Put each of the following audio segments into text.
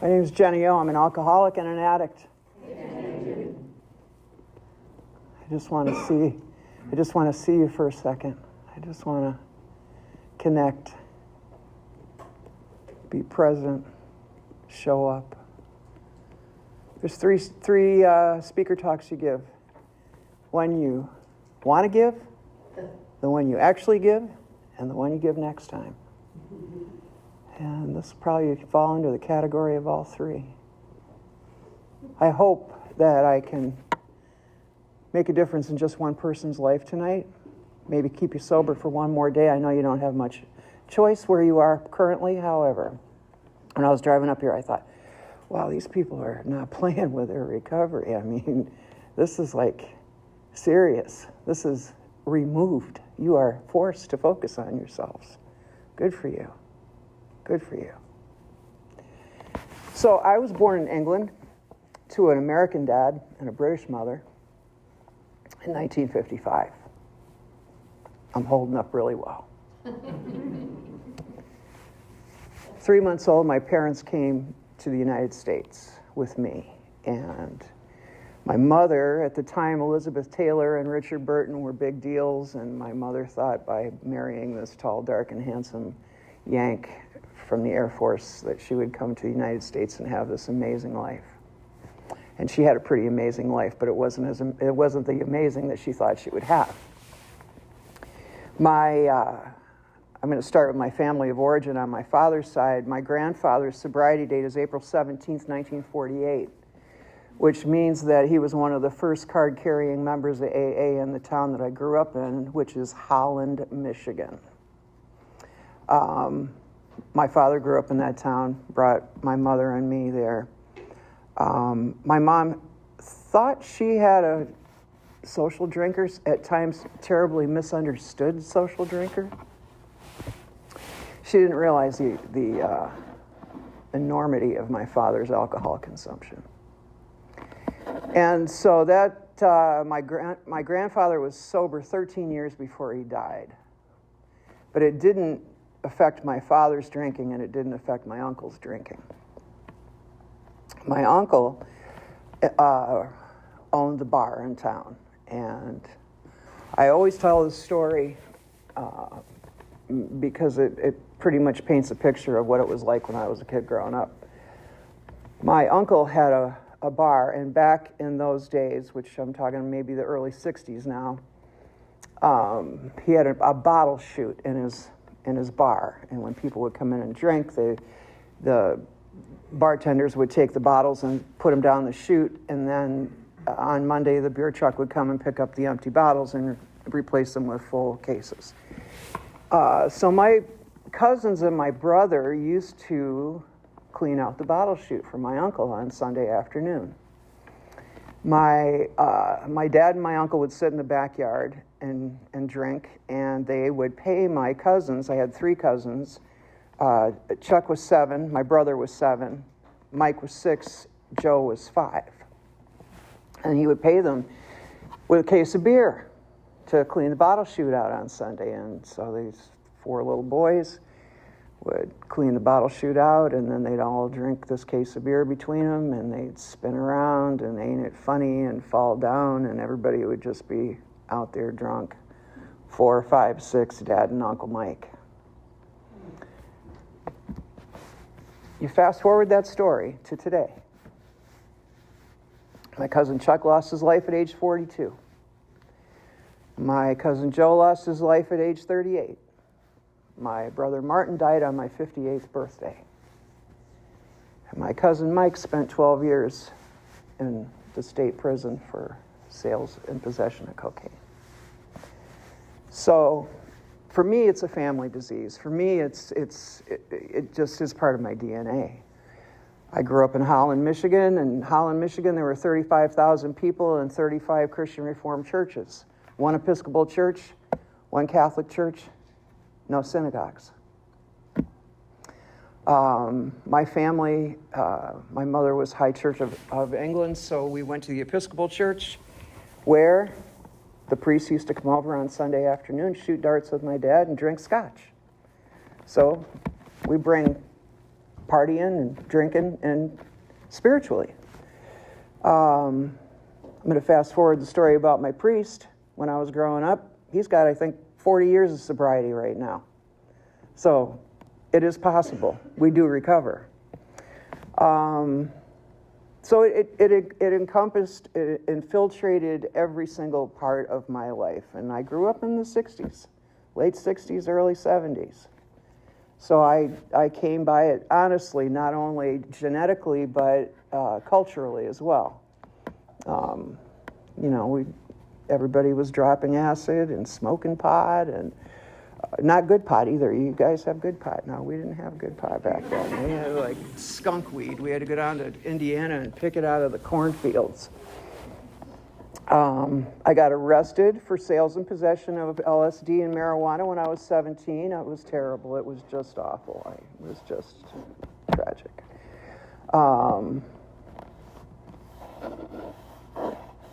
My name is Jenny O. I'm an alcoholic and an addict. I just want to see you for a second. I just want to connect, be present, show up. There's three speaker talks you give. One you want to give, the one you actually give, and the one you give next time. And this will probably fall into the category of all three. I hope that I can make a difference in just one person's life tonight. Maybe keep you sober for one more day. I know you don't have much choice where you are currently. However, when I was driving up here, I thought, wow, these people are not playing with their recovery. I mean, this is like serious. This is removed. You are forced to focus on yourselves. Good for you. Good for you. So I was born in England to an American dad and a British mother in 1955. I'm holding up really well. 3 months old, my parents came to the United States with me. And my mother, at the time, Elizabeth Taylor and Richard Burton were big deals. And my mother thought by marrying this tall, dark, and handsome Yank from the Air Force that she would come to the United States and have this amazing life. And she had a pretty amazing life, but it wasn't the amazing that she thought she would have. I'm going to start with my family of origin on my father's side. My grandfather's sobriety date is April 17th, 1948, which means that he was one of the first card-carrying members of AA in the town that I grew up in, which is Holland, Michigan. My father grew up in that town, brought my mother and me there. My mom thought she had a social drinker, at times terribly misunderstood social drinker. She didn't realize the enormity of my father's alcohol consumption. And so that my grandfather was sober 13 years before he died. But it didn't affect my father's drinking, and it didn't affect my uncle's drinking. My uncle owned the bar in town, and I always tell this story because it pretty much paints a picture of what it was like when I was a kid growing up. My uncle had a bar, and back in those days, which I'm talking maybe the early 60s now, he had a bottle chute in his bar, and when people would come in and drink, the bartenders would take the bottles and put them down the chute, and then on Monday the beer truck would come and pick up the empty bottles and replace them with full cases. So my cousins and my brother used to clean out the bottle chute for my uncle on Sunday afternoon. My dad and my uncle would sit in the backyard and drink, and they would pay my cousins. I had 3 cousins. Chuck was 7, my brother was 7, Mike was 6, Joe was 5. And he would pay them with a case of beer to clean the bottle chute out on Sunday. And so these 4 little boys would clean the bottle chute out, and then they'd all drink this case of beer between them, and they'd spin around, and ain't it funny, and fall down, and everybody would just be out there drunk. 4, 5, 6, Dad and Uncle Mike. You fast forward that story to today. My cousin Chuck lost his life at age 42. My cousin Joe lost his life at age 38. My brother Martin died on my 58th birthday. And my cousin Mike spent 12 years in the state prison for sales and possession of cocaine. So for me, it's a family disease. For me, it just is part of my DNA. I grew up in Holland, Michigan. In Holland, Michigan, there were 35,000 people and 35 Christian Reformed churches. 1 Episcopal church, 1 Catholic church, no synagogues. My family, my mother was High Church of England, so we went to the Episcopal church, where the priest used to come over on Sunday afternoon, shoot darts with my dad, and drink scotch. So we bring partying and drinking and spiritually. I'm going to fast forward the story about my priest. When I was growing up, he's got, I think, 40 years of sobriety right now. So it is possible. We do recover. So it encompassed, it infiltrated every single part of my life. And I grew up in the 60s, late 60s, early 70s. So I came by it, honestly, not only genetically, but culturally as well. Everybody was dropping acid and smoking pot, and not good pot either. You guys have good pot. No, we didn't have good pot back then. We had like skunk weed. We had to go down to Indiana and pick it out of the cornfields. I got arrested for sales and possession of LSD and marijuana when I was 17. It was terrible. It was just awful. It was just tragic.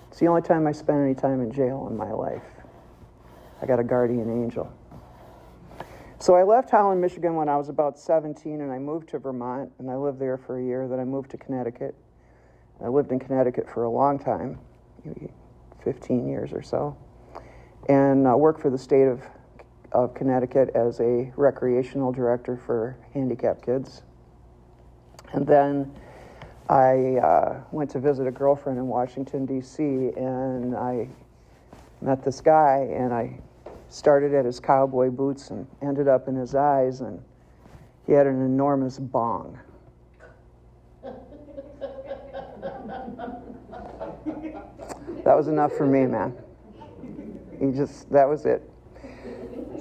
It's the only time I spent any time in jail in my life. I got a guardian angel. So I left Holland, Michigan when I was about 17, and I moved to Vermont, and I lived there for a year. Then I moved to Connecticut. I lived in Connecticut for a long time, maybe 15 years or so, and worked for the state of Connecticut as a recreational director for handicapped kids. And then I went to visit a girlfriend in Washington, D.C., and I met this guy, and I started at his cowboy boots and ended up in his eyes, and he had an enormous bong. That was enough for me, man. That was it.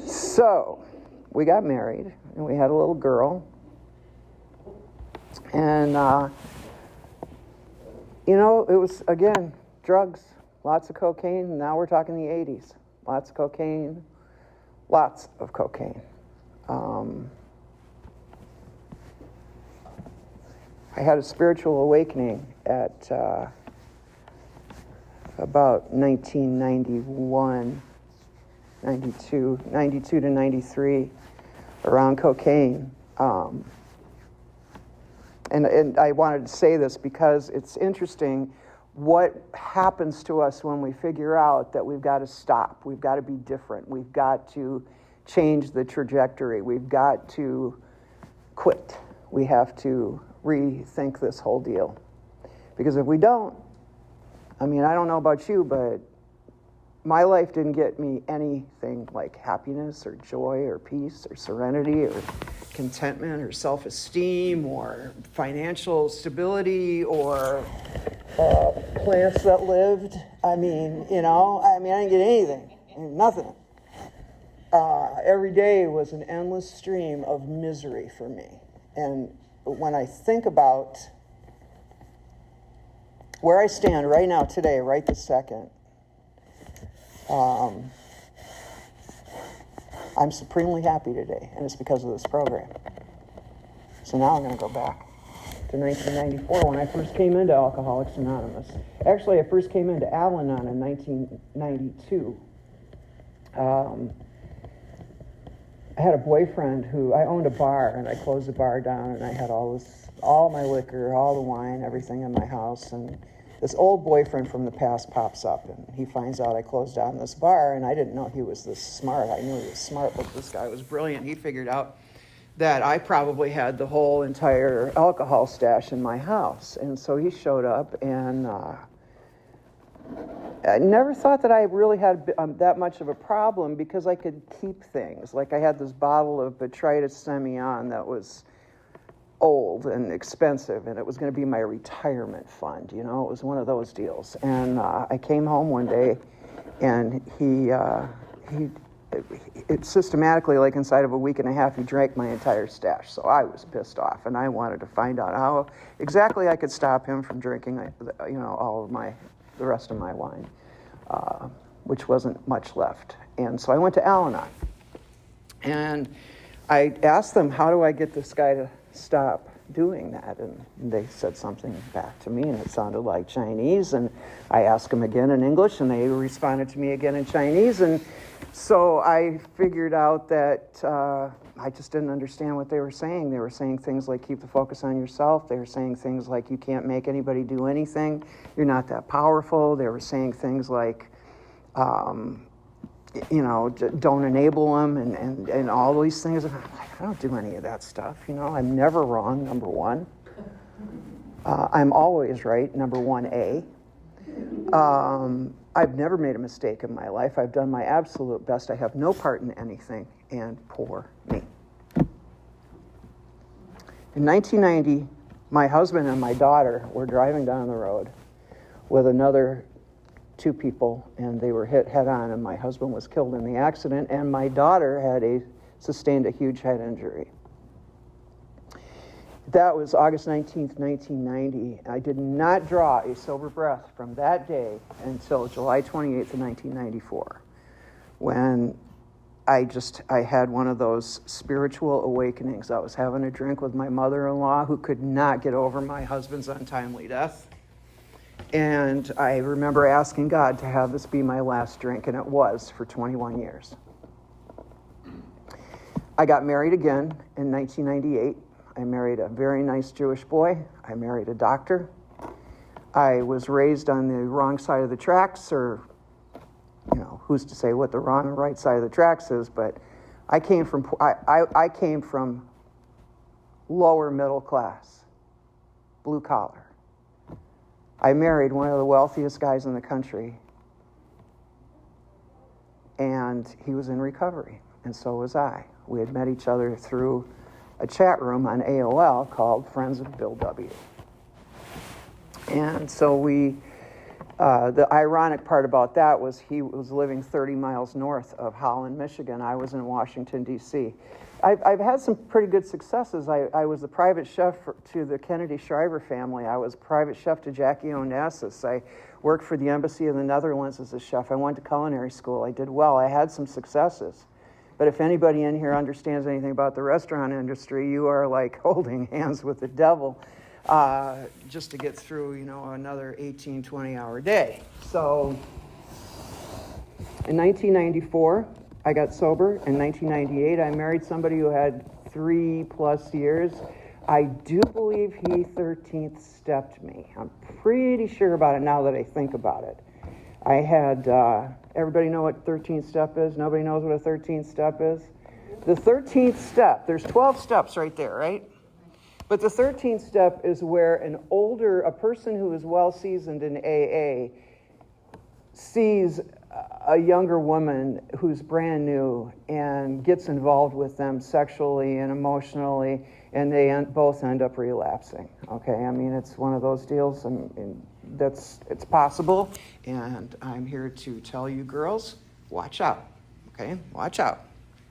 So, we got married, and we had a little girl, and, it was, again, drugs, lots of cocaine, and now we're talking the 80s. Lots of cocaine, lots of cocaine. I had a spiritual awakening at about 1991, 92 to 93, around cocaine. And I wanted to say this because it's interesting what happens to us when we figure out that we've got to stop, we've got to be different, we've got to change the trajectory, we've got to quit, we have to rethink this whole deal. Because if we don't, I don't know about you, but my life didn't get me anything like happiness or joy or peace or serenity or contentment or self-esteem or financial stability or plants that lived. I didn't get anything, nothing. Every day was an endless stream of misery for me. And when I think about where I stand right now, today, right this second, I'm supremely happy today, and it's because of this program. So now I'm going to go back to 1994 when I first came into Alcoholics Anonymous. Actually, I first came into Al-Anon in 1992. I had a boyfriend who, I owned a bar, and I closed the bar down, and I had all my liquor, all the wine, everything in my house, and this old boyfriend from the past pops up, and he finds out I closed down this bar, and I didn't know he was this smart. I knew he was smart, but this guy was brilliant. He figured out that I probably had the whole entire alcohol stash in my house, and so he showed up, and I never thought that I really had that much of a problem because I could keep things. Like I had this bottle of Botrytis Semillon that was old and expensive, and it was going to be my retirement fund. It was one of those deals. And I came home one day, and he systematically, like inside of a week and a half, he drank my entire stash. So I was pissed off, and I wanted to find out how exactly I could stop him from drinking, all of the rest of my wine, which wasn't much left. And so I went to Al-Anon, and I asked them, how do I get this guy to stop doing that? And they said something back to me, and it sounded like Chinese, and I asked them again in English, and they responded to me again in Chinese, and so I figured out that I just didn't understand what they were saying. They were saying things like, keep the focus on yourself. They were saying things like, you can't make anybody do anything. You're not that powerful. They were saying things like, don't enable them and all these things. And I'm like, I don't do any of that stuff. I'm never wrong, number one. I'm always right, number 1A. I've never made a mistake in my life. I've done my absolute best. I have no part in anything, and poor me. In 1990, my husband and my daughter were driving down the road with another 2 people, and they were hit head-on, and my husband was killed in the accident, and my daughter had sustained a huge head injury. That was August 19th, 1990. I did not draw a sober breath from that day until July 28th of 1994, when I had one of those spiritual awakenings. I was having a drink with my mother-in-law, who could not get over my husband's untimely death. And I remember asking God to have this be my last drink, and it was for 21 years. I got married again in 1998. I married a very nice Jewish boy. I married a doctor. I was raised on the wrong side of the tracks, or, who's to say what the wrong and right side of the tracks is, but I came from lower middle class, blue collar. I married one of the wealthiest guys in the country, and he was in recovery, and so was I. We had met each other through a chat room on AOL called Friends of Bill W. And so the ironic part about that was he was living 30 miles north of Holland, Michigan. I was in Washington, D.C. I've had some pretty good successes. I was the private chef to the Kennedy Shriver family. I was private chef to Jackie Onassis. I worked for the Embassy of the Netherlands as a chef. I went to culinary school. I did well. I had some successes. But if anybody in here understands anything about the restaurant industry, you are like holding hands with the devil just to get through, another 18, 20-hour day. So in 1994, I got sober. In 1998, I married somebody who had 3+ years. I do believe he 13th stepped me. I'm pretty sure about it now that I think about it. I had, everybody know what 13th step is? Nobody knows what a 13th step is? The 13th step, there's 12 steps right there, right? But the 13th step is where a person who is well seasoned in AA sees a younger woman who's brand new and gets involved with them sexually and emotionally, and they both end up relapsing. Okay, I mean, it's one of those deals, and it's possible, and I'm here to tell you girls, watch out. Okay, watch out.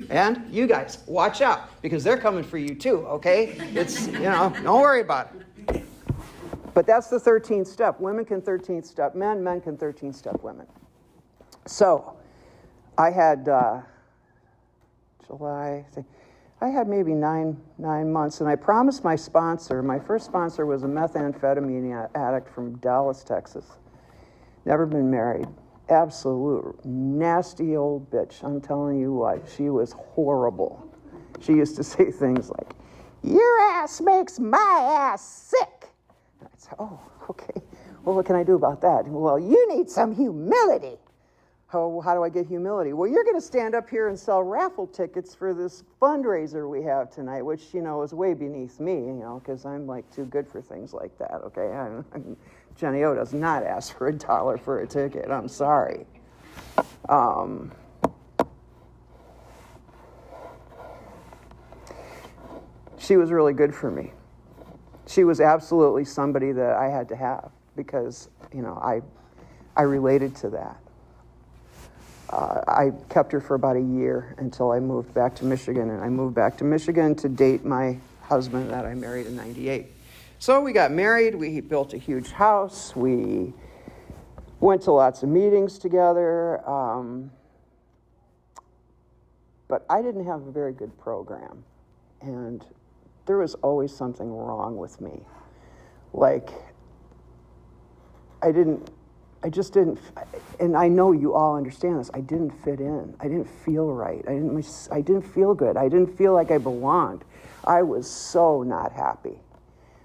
And you guys, watch out, because they're coming for you too, okay? It's, don't worry about it. But that's the 13th step. Women can 13th step men, men can 13th step women. So I had I had maybe nine months, and I promised my first sponsor was a methamphetamine addict from Dallas, Texas. Never been married. Absolute nasty old bitch. I'm telling you what, she was horrible. She used to say things like, "Your ass makes my ass sick." And I'd say, "Oh, okay. Well, what can I do about that?" "Well, you need some humility." How do I get humility? "Well, you're going to stand up here and sell raffle tickets for this fundraiser we have tonight," which, is way beneath me, because I'm like too good for things like that, okay? Jenny O does not ask for $1 for a ticket. I'm sorry. She was really good for me. She was absolutely somebody that I had to have because, I related to that. I kept her for about a year until I moved back to Michigan, and I moved back to Michigan to date my husband that I married in 98. So we got married, we built a huge house, we went to lots of meetings together, but I didn't have a very good program, and there was always something wrong with me. Like, I didn't I just didn't, and I know you all understand this, I didn't fit in. I didn't feel right. I didn't feel good. I didn't feel like I belonged. I was so not happy.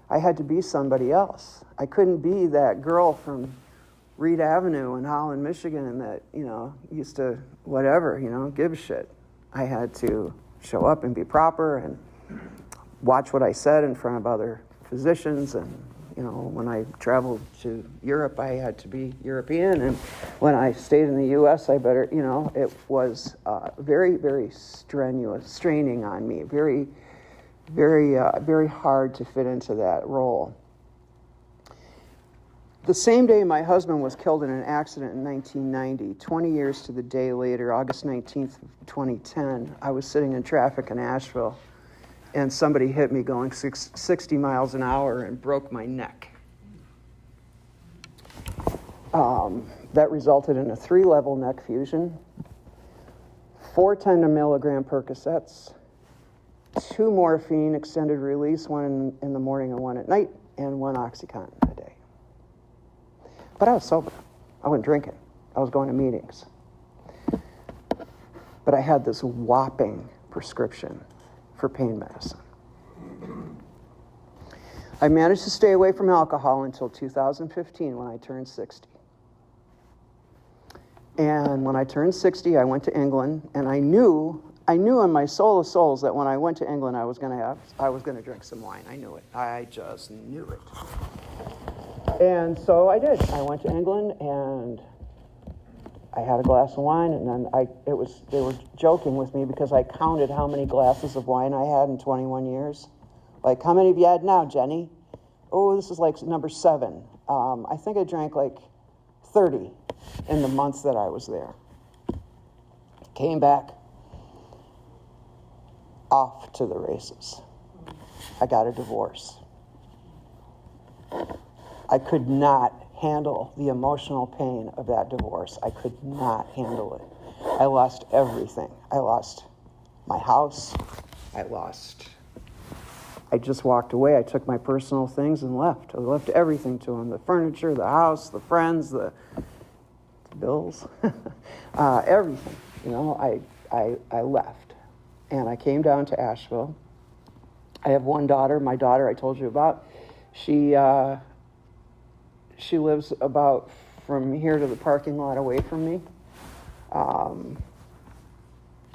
I had to be somebody else. I couldn't be that girl from Reed Avenue in Holland, Michigan that, used to whatever, give a shit. I had to show up and be proper and watch what I said in front of other physicians. And, when I traveled to Europe, I had to be European. And when I stayed in the U.S., it was very, very strenuous, straining on me, very, very, very hard to fit into that role. The same day my husband was killed in an accident in 1990, 20 years to the day later, August 19th, 2010, I was sitting in traffic in Asheville, and somebody hit me going 60 miles an hour and broke my neck. That resulted in a 3-level neck fusion, 4 10 milligram Percocets, 2 morphine extended release, 1 in the morning and 1 at night, and 1 OxyContin a day. But I was sober. I wasn't drinking. I was going to meetings. But I had this whopping prescription for pain medicine. I managed to stay away from alcohol until 2015 when I turned 60. And when I turned 60, I went to England, and I knew in my soul of souls that when I went to England, I was going to drink some wine. I knew it. I just knew it. And so I did. I went to England, and I had a glass of wine, and then they were joking with me because I counted how many glasses of wine I had in 21 years. Like, how many have you had now, Jenny? Oh, this is like number 7. I think I drank like 30 in the months that I was there. Came back, off to the races. I got a divorce. I could not handle the emotional pain of that divorce. I could not handle it. I lost everything. I lost my house. I just walked away. I took my personal things and left. I left everything to him. The furniture, the house, the friends, the bills, everything. I left. And I came down to Asheville. I have one daughter. My daughter I told you about. She lives about from here to the parking lot away from me.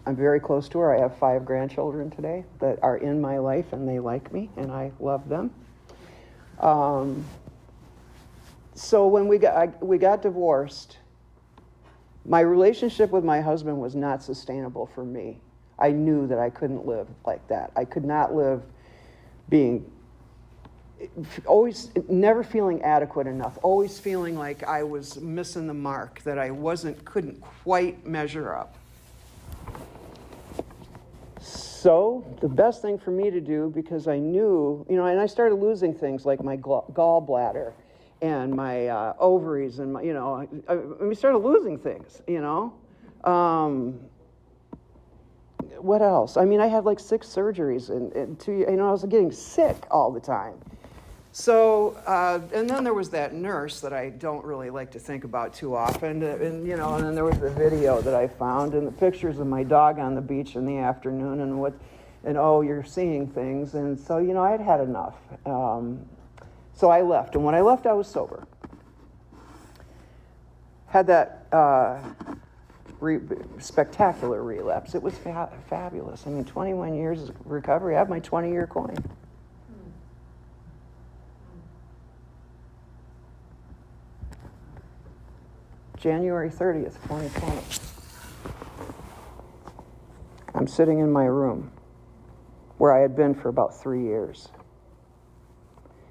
I'm very close to her. I have 5 grandchildren today that are in my life, and they like me, and I love them. So when we got divorced, my relationship with my husband was not sustainable for me. I knew that I couldn't live like that. I could not live always never feeling adequate enough, always feeling like I was missing the mark, that I couldn't quite measure up. So the best thing for me to do, because I knew, and I started losing things like my gallbladder and my ovaries and my, we started losing things, What else? I had like 6 surgeries and 2, I was getting sick all the time. So, and then there was that nurse that I don't really like to think about too often, and then there was the video that I found and the pictures of my dog on the beach in the afternoon and you're seeing things, and so, I had enough. So I left, and when I left, I was sober. Had that spectacular relapse. It was fabulous. 21 years of recovery. I have my 20-year coin. January 30th, 2020. I'm sitting in my room where I had been for about 3 years.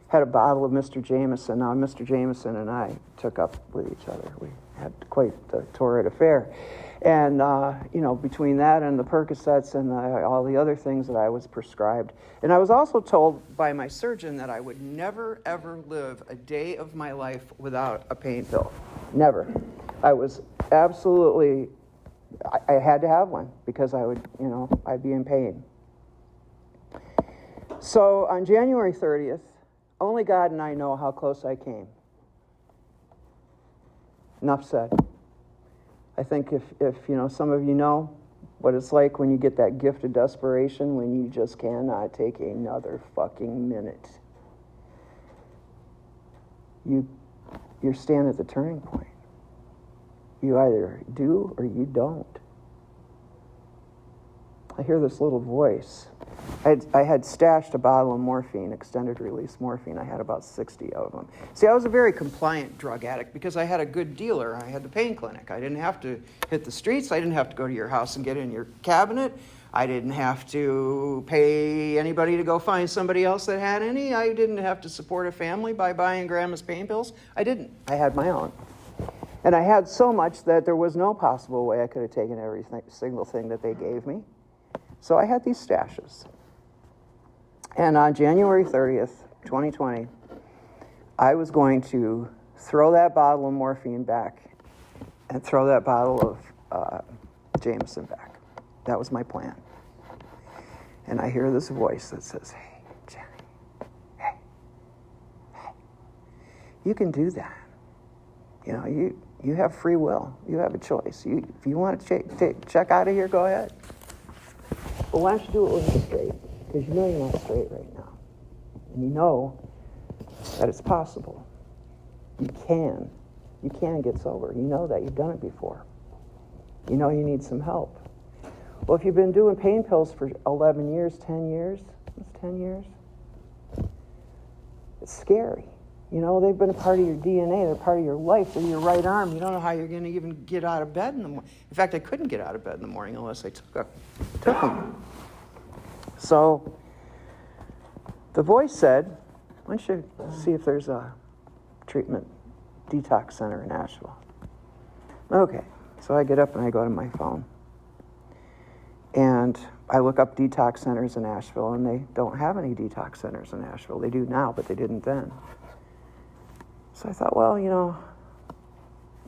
Had a bottle of Mr. Jameson. Now, Mr. Jameson and I took up with each other. We had quite the torrid affair. And, between that and the Percocets and all the other things that I was prescribed. And I was also told by my surgeon that I would never, ever live a day of my life without a pain pill. Never. I was absolutely, I had to have one because I would, I'd be in pain. So on January 30th, only God and I know how close I came. Enough said. I think if some of you know what it's like when you get that gift of desperation, when you just cannot take another fucking minute. You're standing at the turning point. You either do or you don't. I hear this little voice. I had stashed a bottle of morphine, extended release morphine. I had about 60 of them. See, I was a very compliant drug addict because I had a good dealer. I had the pain clinic. I didn't have to hit the streets. I didn't have to go to your house and get in your cabinet. I didn't have to pay anybody to go find somebody else that had any. I didn't have to support a family by buying grandma's pain pills. I didn't. I had my own. And I had so much that there was no possible way I could have taken every single thing that they gave me. So I had these stashes. And on January 30th, 2020, I was going to throw that bottle of morphine back and throw that bottle of Jameson back. That was my plan. And I hear this voice that says, hey, Jenny, hey, you can do that. You have free will. You have a choice. If you want to check out of here, go ahead. But why don't you do it with me straight? Because you know you're not straight right now. And you know that it's possible. You can get sober. You know that. You've done it before. You know you need some help. Well, if you've been doing pain pills for 11 years, 10 years, it's 10 years, it's scary. They've been a part of your DNA. They're part of your life. They're your right arm. You don't know how you're going to even get out of bed in the morning. In fact, I couldn't get out of bed in the morning unless I took them. So the voice said, why don't you see if there's a treatment detox center in Asheville? Okay. So I get up and I go to my phone. And I look up detox centers in Asheville, and they don't have any detox centers in Asheville. They do now, but they didn't then. So I thought, well,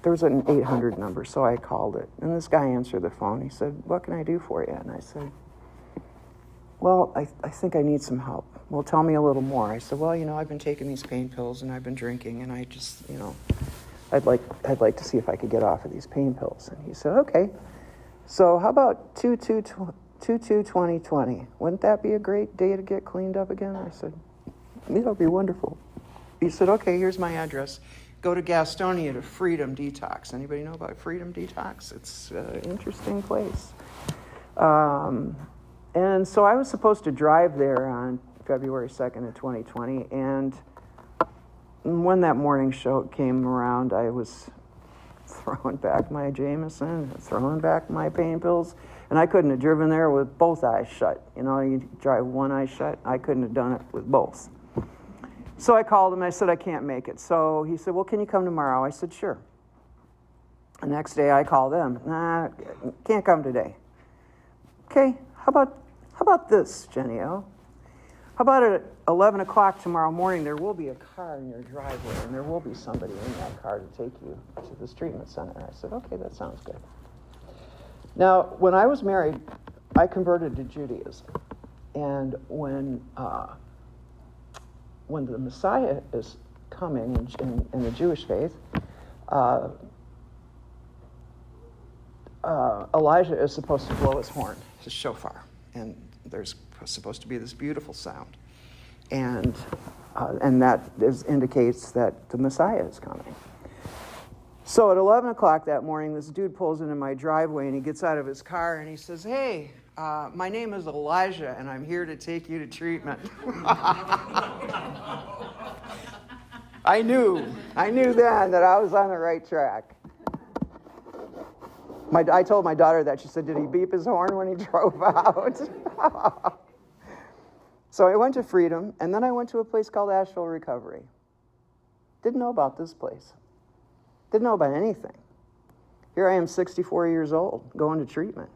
there was an 800 number, so I called it. And this guy answered the phone. He said, what can I do for you? And I said, well, I think I need some help. Well, tell me a little more. I said, well, I've been taking these pain pills, and I've been drinking, and I just, I'd like to see if I could get off of these pain pills. And he said, okay. So how about 2/2/2020? Wouldn't that be a great day to get cleaned up again? I said, that'll be wonderful. He said, okay, here's my address. Go to Gastonia to Freedom Detox. Anybody know about Freedom Detox? It's an interesting place. And so I was supposed to drive there on February 2nd of 2020. And when that morning show came around, I was throwing back my Jameson, throwing back my pain pills. And I couldn't have driven there with both eyes shut. You drive one eye shut. I couldn't have done it with both. So I called him. I said, I can't make it. So he said, well, can you come tomorrow? I said, sure. The next day I called them. Nah, can't come today. Okay, how about this, Jenny O? How about at 11 o'clock tomorrow morning, there will be a car in your driveway, and there will be somebody in that car to take you to this treatment center. I said, okay, that sounds good. Now, when I was married, I converted to Judaism. And when the Messiah is coming in the Jewish faith, Elijah is supposed to blow his horn, his shofar, and there's supposed to be this beautiful sound, and that indicates that the Messiah is coming. So at 11 o'clock that morning, this dude pulls into my driveway, and he gets out of his car, and he says, hey, my name is Elijah, and I'm here to take you to treatment. I knew then that I was on the right track. I told my daughter that. She said, did he beep his horn when he drove out? So I went to Freedom, and then I went to a place called Asheville Recovery. Didn't know about this place. Didn't know about anything. Here I am, 64 years old, going to treatment.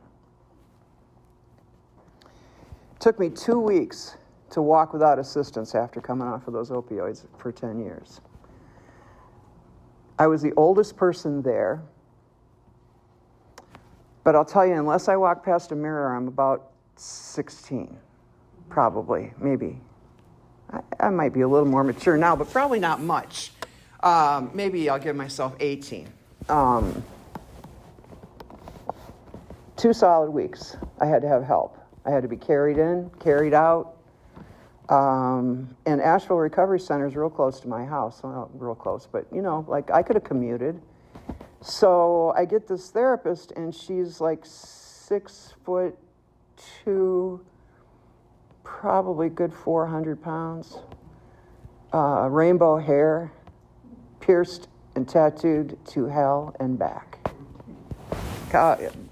It took me 2 weeks to walk without assistance after coming off of those opioids for 10 years. I was the oldest person there. But I'll tell you, unless I walk past a mirror, I'm about 16, probably, maybe. I might be a little more mature now, but probably not much. Maybe I'll give myself 18. 2 solid weeks, I had to have help. I had to be carried in, carried out. And Asheville Recovery Center is real close to my house. Well, real close, but like I could have commuted. So I get this therapist, and she's like 6'2", probably good 400 pounds, rainbow hair, pierced and tattooed to hell and back.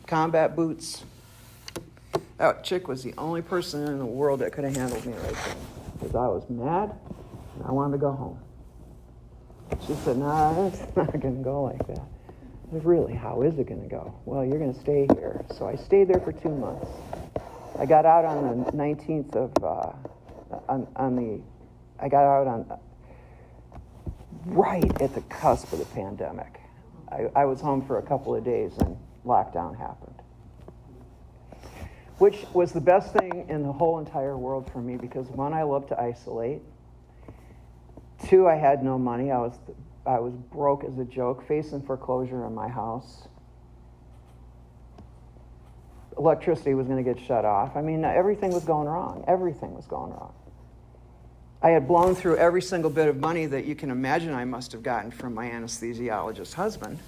Combat boots. That chick was the only person in the world that could have handled me right then, because I was mad and I wanted to go home. She said, "Nah, it's not going to go like that." I said, "Really, how is it going to go?" "Well, you're going to stay here." So I stayed there for 2 months. I got out on the 19th of, I got out on, right at the cusp of the pandemic. I was home for a couple of days and lockdown happened, which was the best thing in the whole entire world for me, because 1, I love to isolate. 2, I had no money. I was broke as a joke, facing foreclosure in my house. Electricity was going to get shut off. I mean, everything was going wrong. Everything was going wrong. I had blown through every single bit of money that you can imagine I must have gotten from my anesthesiologist husband,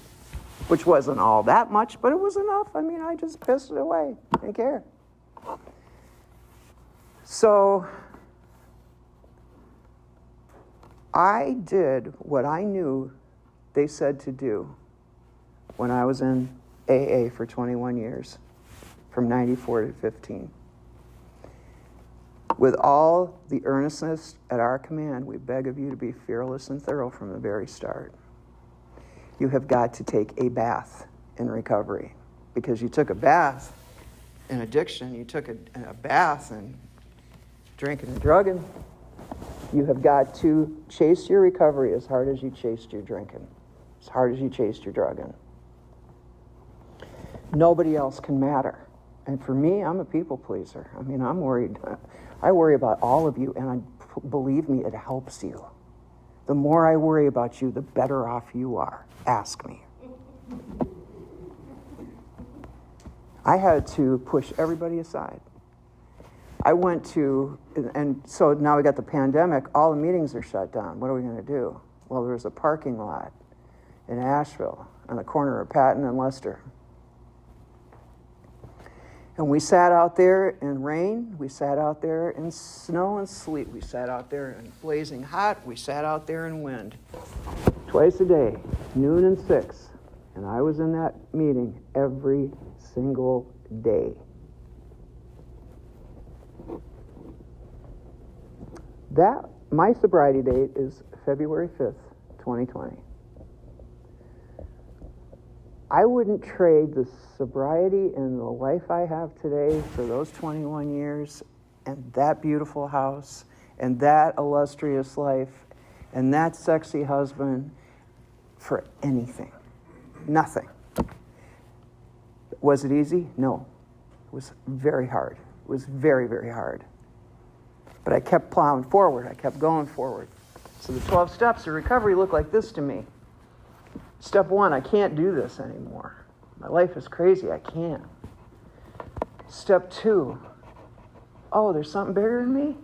which wasn't all that much, but it was enough. I mean, I just pissed it away. Didn't care. So I did what I knew they said to do when I was in AA for 21 years, from 94 to 15. With all the earnestness at our command, we beg of you to be fearless and thorough from the very start. You have got to take a bath in recovery, because you took a bath in addiction, you took a bath in drinking and drugging. You have got to chase your recovery as hard as you chased your drinking, as hard as you chased your drugging. Nobody else can matter. And for me, I'm a people pleaser. I mean, I'm worried. I worry about all of you, and believe me, it helps you. The more I worry about you, the better off you are. Ask me. I had to push everybody aside. I went to, and so now we got the pandemic, all the meetings are shut down. What are we going to do? Well, there was a parking lot in Asheville on the corner of Patton and Lester. And we sat out there in rain, we sat out there in snow and sleet, we sat out there in blazing hot, we sat out there in wind. Twice a day, noon and 6. And I was in that meeting every single day. My sobriety date is February 5th, 2020. I wouldn't trade the sobriety and the life I have today for those 21 years and that beautiful house and that illustrious life and that sexy husband for anything. Nothing. Was it easy? No. It was very hard. It was very, very hard. But I kept plowing forward. I kept going forward. So the 12 steps of recovery look like this to me. Step 1, I can't do this anymore. My life is crazy. I can't. Step 2, oh, there's something bigger than me?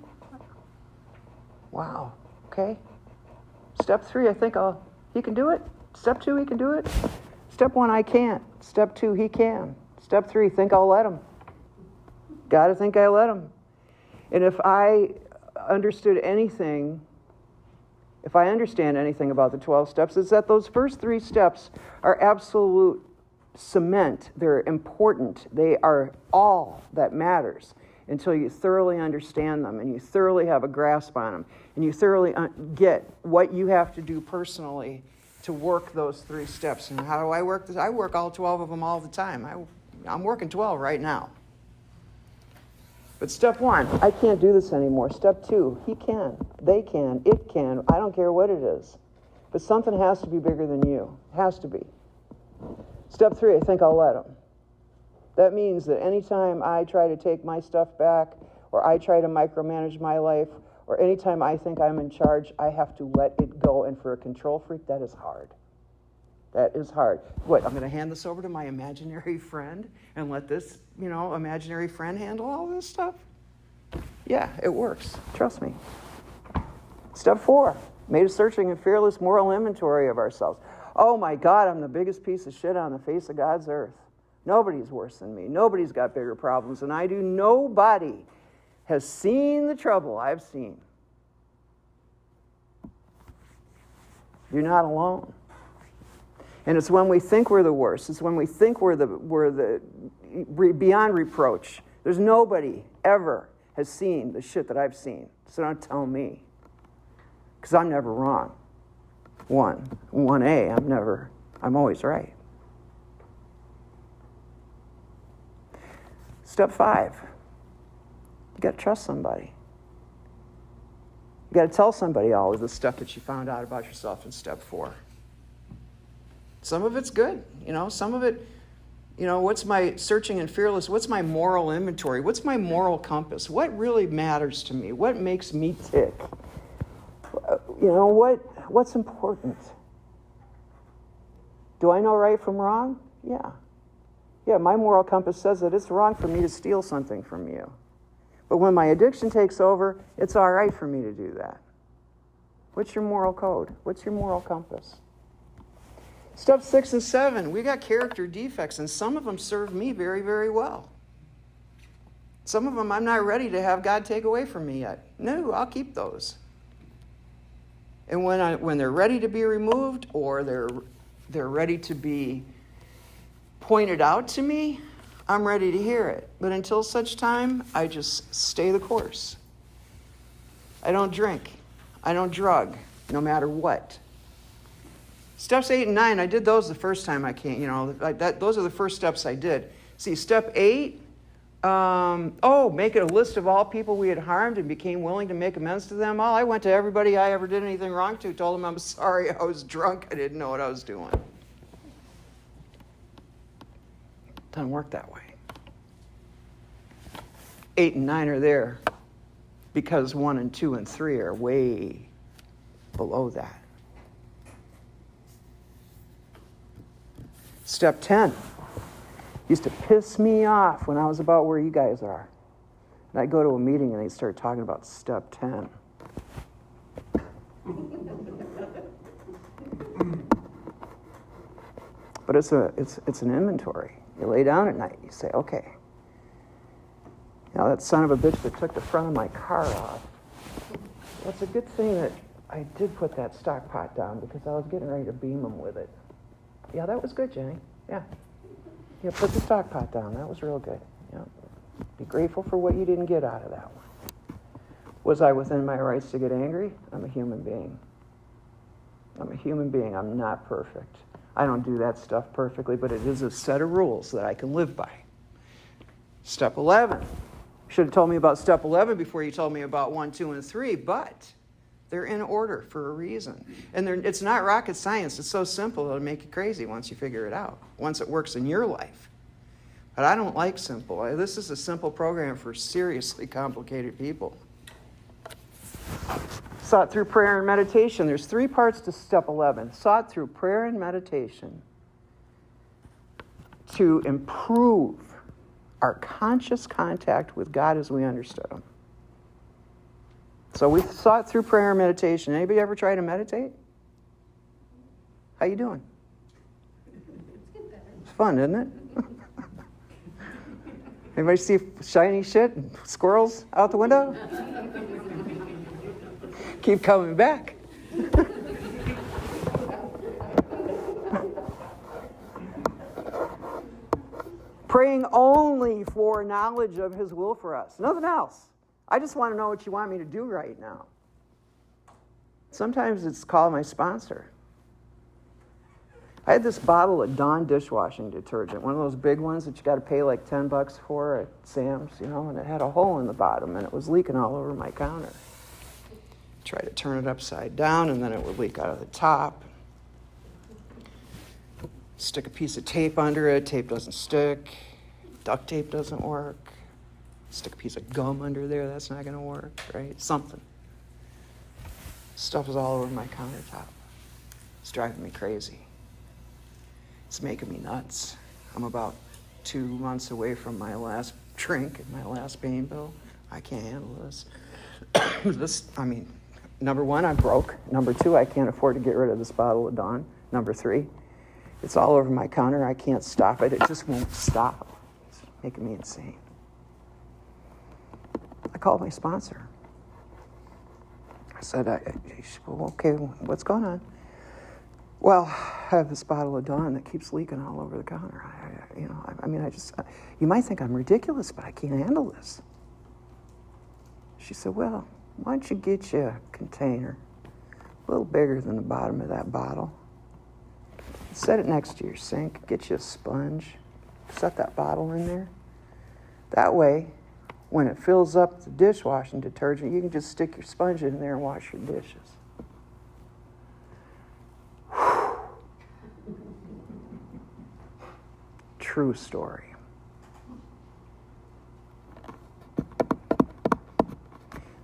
Wow. Okay. Step 3, I think he can do it. Step 2, he can do it. Step 1, I can't. Step 2, he can. Step 3, think I'll let him. Gotta think I let him. And if I understood anything, if I understand anything about the 12 steps, it's that those first 3 steps are absolute cement. They're important. They are all that matters until you thoroughly understand them and you thoroughly have a grasp on them and you thoroughly get what you have to do personally to work those 3 steps. And how do I work this? I work all 12 of them all the time. I'm working 12 right now. But step 1, I can't do this anymore. Step 2, he can, they can, it can. I don't care what it is. But something has to be bigger than you. It has to be. Step 3, I think I'll let him. That means that anytime I try to take my stuff back, or I try to micromanage my life, or anytime I think I'm in charge, I have to let it go. And for a control freak, that is hard. That is hard. What, I'm going to hand this over to my imaginary friend and let this, imaginary friend handle all this stuff? Yeah, it works. Trust me. Step 4, made a searching and fearless moral inventory of ourselves. Oh my God, I'm the biggest piece of shit on the face of God's earth. Nobody's worse than me. Nobody's got bigger problems than I do. Nobody has seen the trouble I've seen. You're not alone. And it's when we think we're the worst. It's when we think we're beyond reproach. There's nobody ever has seen the shit that I've seen. So don't tell me. Because I'm never wrong. 1A, I'm always right. Step 5, you got to trust somebody. You got to tell somebody all of the stuff that you found out about yourself in step 4. Some of it's good, some of it, what's my searching and fearless, what's my moral inventory, what's my moral compass, what really matters to me, what makes me tick, what's important. Do I know right from wrong? Yeah, my moral compass says that it's wrong for me to steal something from you. But when my addiction takes over, it's all right for me to do that. What's your moral code? What's your moral compass? Step 6 and 7, we got character defects, and some of them serve me very, very well. Some of them I'm not ready to have God take away from me yet. No, I'll keep those. And when they're ready to be removed, or they're ready to be pointed out to me, I'm ready to hear it. But until such time, I just stay the course. I don't drink. I don't drug, no matter what. Steps 8 and 9, I did those the first time I came. Those are the first steps I did. See, step 8, make it a list of all people we had harmed and became willing to make amends to them all. I went to everybody I ever did anything wrong to, told them I'm sorry, I was drunk, I didn't know what I was doing. Doesn't work that way. 8 and 9 are there because 1 and 2 and 3 are way below that. Step 10 used to piss me off when I was about where you guys are. And I'd go to a meeting and they'd start talking about step 10. But it's an inventory. You lay down at night, you say, okay, now that son of a bitch that took the front of my car off, well, it's a good thing that I did put that stock pot down because I was getting ready to beam him with it. Yeah, that was good, Jenny. Yeah, put the stock pot down. That was real good. Yeah. Be grateful for what you didn't get out of that one. Was I within my rights to get angry? I'm a human being. I'm not perfect. I don't do that stuff perfectly, but it is a set of rules that I can live by. Step 11. Should have told me about step 11 before you told me about 1, 2, and 3, but they're in order for a reason. And it's not rocket science. It's so simple, it'll make you crazy once you figure it out, once it works in your life. But I don't like simple. This is a simple program for seriously complicated people. Sought through prayer and meditation. There's 3 parts to step 11. Sought through prayer and meditation to improve our conscious contact with God as we understood Him. So we sought through prayer and meditation. Anybody ever try to meditate? How you doing? It's fun, isn't it? Anybody see shiny shit and squirrels out the window? Keep coming back. Praying only for knowledge of His will for us. Nothing else. I just want to know what you want me to do right now. Sometimes it's call my sponsor. I had this bottle of Dawn dishwashing detergent, one of those big ones that you got to pay like $10 for at Sam's, and it had a hole in the bottom and it was leaking all over my counter. Try to turn it upside down and then it would leak out of the top. Stick a piece of tape under it, tape doesn't stick. Duct tape doesn't work. Stick a piece of gum under there, that's not going to work, right? Something. Stuff is all over my countertop. It's driving me crazy. It's making me nuts. I'm about 2 months away from my last drink and my last pain pill. I can't handle this. Number one, I'm broke. Number two, I can't afford to get rid of this bottle of Dawn. Number three, it's all over my counter. I can't stop it. It just won't stop. It's making me insane. I called my sponsor. I said, well, okay, what's going on? Well, I have this bottle of Dawn that keeps leaking all over the counter. You might think I'm ridiculous, but I can't handle this. She said, well, why don't you get you a container a little bigger than the bottom of that bottle. Set it next to your sink. Get you a sponge. Set that bottle in there. That way, when it fills up the dishwashing detergent, you can just stick your sponge in there and wash your dishes. True story.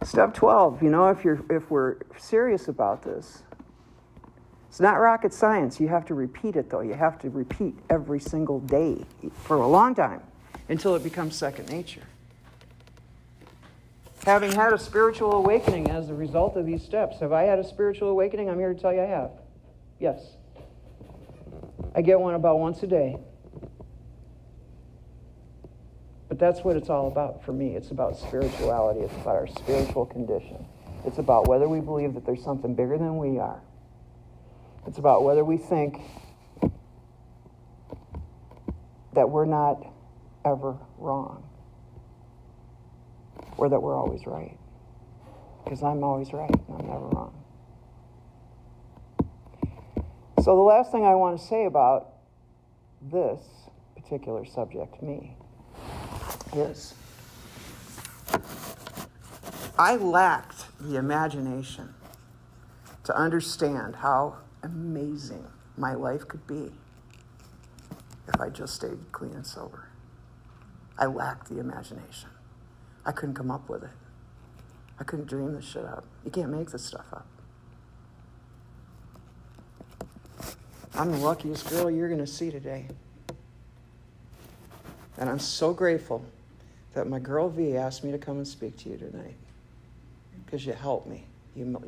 Step 12, if we're serious about this, it's not rocket science. You have to repeat it, though. You have to repeat every single day for a long time until it becomes second nature. Having had a spiritual awakening as a result of these steps, have I had a spiritual awakening? I'm here to tell you I have. Yes. I get one about once a day. But that's what it's all about for me. It's about spirituality. It's about our spiritual condition. It's about whether we believe that there's something bigger than we are. It's about whether we think that we're not ever wrong or that we're always right. Because I'm always right and I'm never wrong. So the last thing I want to say about this particular subject, me, is I lacked the imagination to understand how amazing my life could be if I just stayed clean and sober. I lacked the imagination. I couldn't come up with it. I couldn't dream this shit up. You can't make this stuff up. I'm the luckiest girl you're going to see today. And I'm so grateful that my girl V asked me to come and speak to you tonight. Because you helped me. You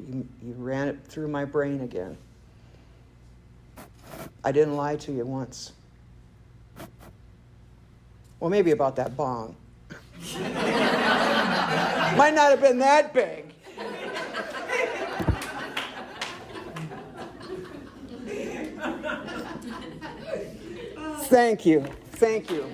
ran it through my brain again. I didn't lie to you once. Well, maybe about that bong. Might not have been that big. Thank you. Thank you.